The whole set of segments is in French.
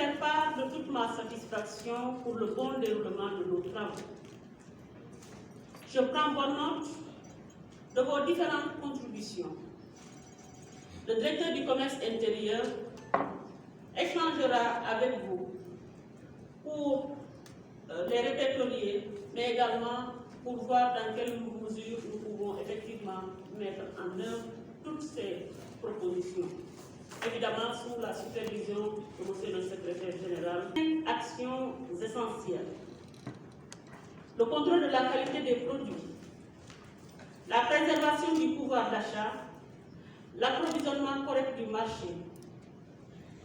faire part de toute ma satisfaction pour le bon déroulement de nos travaux. Je prends bonne note de vos différentes contributions. Le directeur du commerce intérieur échangera avec vous pour les répertorier, mais également pour voir dans quelle mesure nous pouvons effectivement mettre en œuvre toutes ces propositions. Évidemment, sous la supervision de M. le secrétaire général. 5 actions essentielles. Le contrôle de la qualité des produits, la préservation du pouvoir d'achat, l'approvisionnement correct du marché,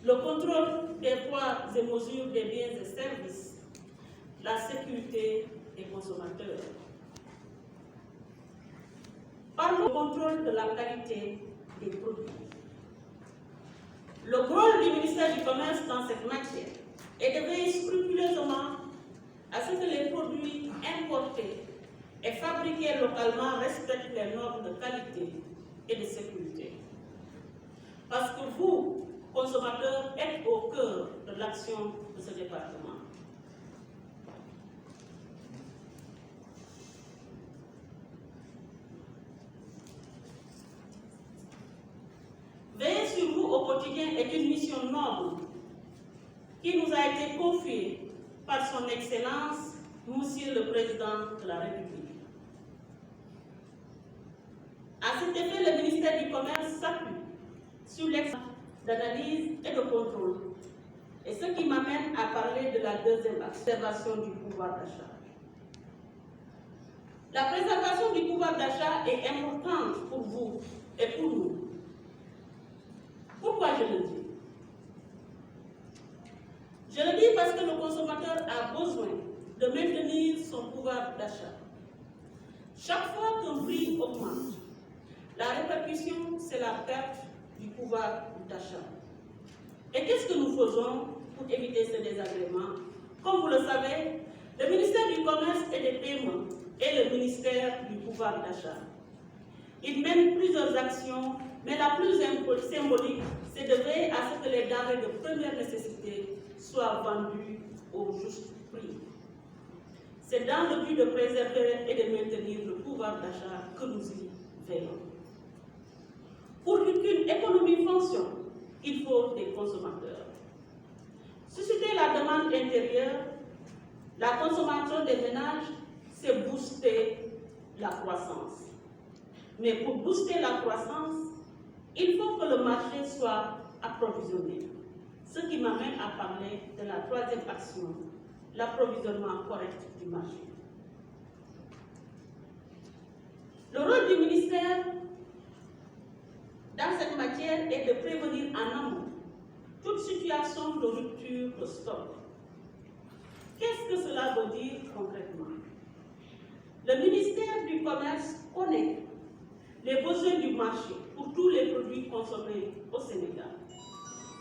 le contrôle des poids et mesures des biens et services, la sécurité des consommateurs. Par le contrôle de la qualité des produits. Le rôle du ministère du Commerce dans cette matière est de veiller scrupuleusement à ce que les produits importés et fabriqués localement respectent les normes de qualité et de sécurité. Parce que vous, consommateurs, êtes au cœur de l'action de ce département. Veiller sur vous au quotidien est une mission noble qui nous a été confiée par son Excellence, Monsieur le Président de la République. À cet effet, le ministère du Commerce s'appuie sur l'exercice d'analyse et de contrôle. Et ce qui m'amène à parler de la deuxième observation du pouvoir d'achat. La préservation du pouvoir d'achat est importante pour vous et pour nous. Pourquoi je le dis? Je le dis parce que le consommateur a besoin de maintenir son pouvoir d'achat. Chaque fois qu'un prix augmente, la répercussion, c'est la perte du pouvoir d'achat. Et qu'est-ce que nous faisons pour éviter ce désagrément? Comme vous le savez, le ministère du Commerce et des Paiements est le ministère du pouvoir d'achat. Il mène plusieurs actions, mais la plus symbolique, c'est de veiller à ce que les denrées de première nécessité soient vendues au juste prix. C'est dans le but de préserver et de maintenir le pouvoir d'achat que nous y veillons. Pour qu'une économie fonctionne, il faut des consommateurs. Susciter la demande intérieure, la consommation des ménages, c'est booster la croissance. Mais pour booster la croissance, il faut que le marché soit approvisionné. Ce qui m'amène à parler de la troisième action, l'approvisionnement correct du marché. Le rôle du ministère dans cette matière est de prévenir en amont toute situation de rupture de stock. Qu'est-ce que cela veut dire concrètement? Le ministère du Commerce connaît les besoins du marché pour tous les produits consommés au Sénégal.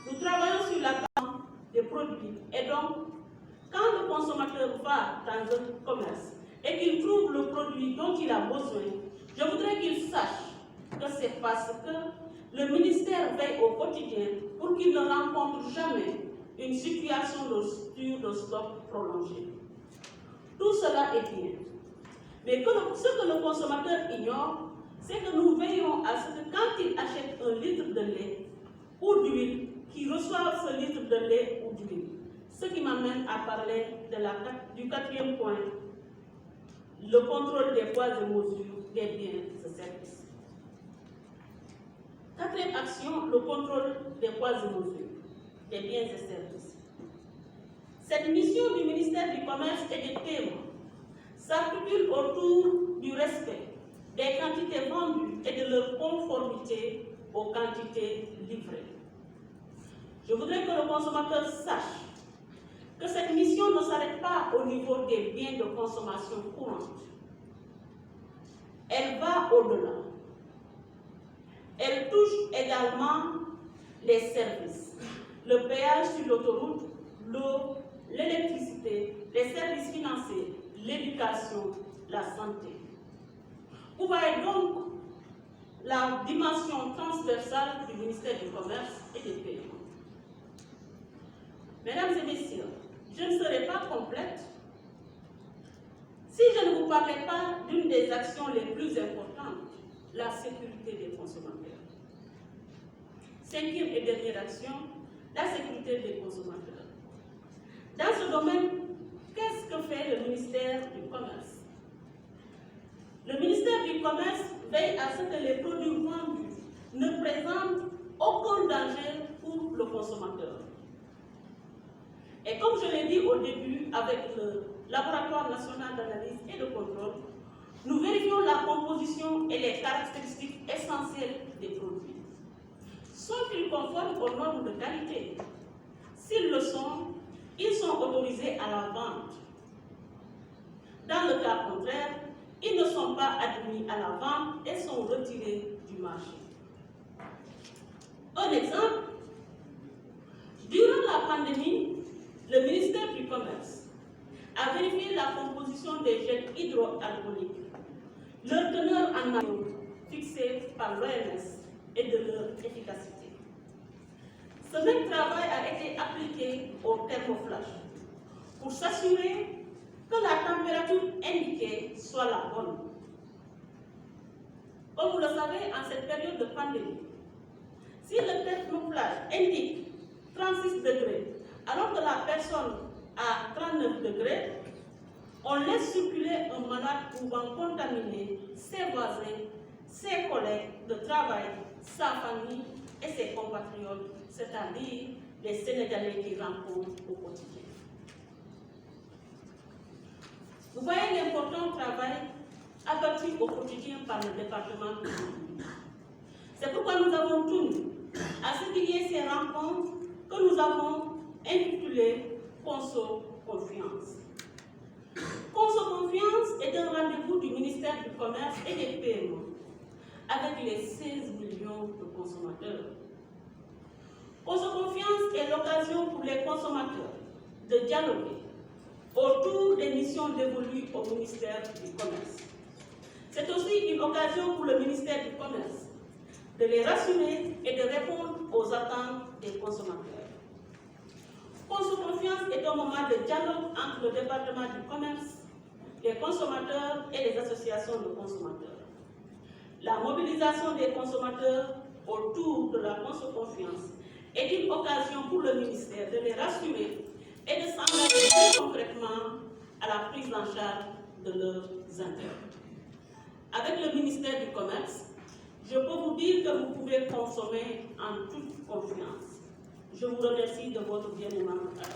Nous travaillons sur la base des produits et donc, quand le consommateur va dans un commerce et qu'il trouve le produit dont il a besoin, je voudrais qu'il sache que c'est parce que le ministère veille au quotidien pour qu'il ne rencontre jamais une situation de rupture de stock prolongée. Tout cela est bien. Mais ce que le consommateur ignore, c'est que nous veillons à ce que quand il achète un litre de lait ou d'huile, qu'il reçoive ce litre de lait ou d'huile. Ce qui m'amène à parler du quatrième point, le contrôle des poids et mesures des biens et services. Quatrième action, le contrôle des poids et mesures des biens et services. Cette mission du ministère du Commerce et des Paiements s'articule autour du respect des quantités vendues et de leur conformité aux quantités livrées. Je voudrais que le consommateur sache que cette mission ne s'arrête pas au niveau des biens de consommation courante. Elle va au-delà. Elle touche également les services, le péage sur l'autoroute, l'eau, l'électricité, les services financiers, l'éducation, la santé. Vous voyez donc la dimension transversale du ministère du Commerce et des Paiements. Mesdames et messieurs, je ne serai pas complète si je ne vous parlais pas d'une des actions les plus importantes, la sécurité des consommateurs. Cinquième et dernière action, la sécurité des consommateurs. Dans ce domaine, qu'est-ce que fait le ministère du Commerce? Le ministère du Commerce veille à ce que les produits vendus ne présentent aucun danger pour le consommateur. Et comme je l'ai dit au début, avec le Laboratoire national d'analyse et de contrôle, nous vérifions la composition et les caractéristiques essentielles des produits. Sont-ils conformes aux normes de qualité? S'ils le sont, ils sont autorisés à la vente. Dans le cas contraire, ils ne sont pas admis à la vente et sont retirés du marché. Un exemple, durant la pandémie, le ministère du Commerce a vérifié la composition des gels hydroalcooliques, leur teneur en alcool fixée par l'OMS et de leur efficacité. Ce même travail a été appliqué au thermoflash pour s'assurer que la température indiquée soit la bonne. Comme vous le savez, en cette période de pandémie, si le thermoflash indique 36 degrés, alors que la personne a 39 degrés, on laisse circuler un malade pouvant contaminer ses voisins, ses collègues de travail, sa famille et ses compatriotes, c'est-à-dire les Sénégalais qui rencontrent au quotidien. Vous voyez l'important travail abattu au quotidien par le département de l'Économie. C'est pourquoi nous avons tenu à ce qu'il y ait ces rencontres que nous avons intitulées Conso Confiance. Conso Confiance est un rendez-vous du ministère du Commerce et des PME avec les 16 millions de consommateurs. Conso Confiance est l'occasion pour les consommateurs de dialoguer autour des missions dévolues au ministère du Commerce. C'est aussi une occasion pour le ministère du Commerce de les rassurer et de répondre aux attentes des consommateurs. Conso Confiance est un moment de dialogue entre le département du Commerce, les consommateurs et les associations de consommateurs. La mobilisation des consommateurs autour de la Conso Confiance est une occasion pour le ministère de les rassurer et de s'engager plus concrètement à la prise en charge de leurs intérêts. Avec le ministère du Commerce, je peux vous dire que vous pouvez consommer en toute confiance. Je vous remercie de votre bien-aimable attention.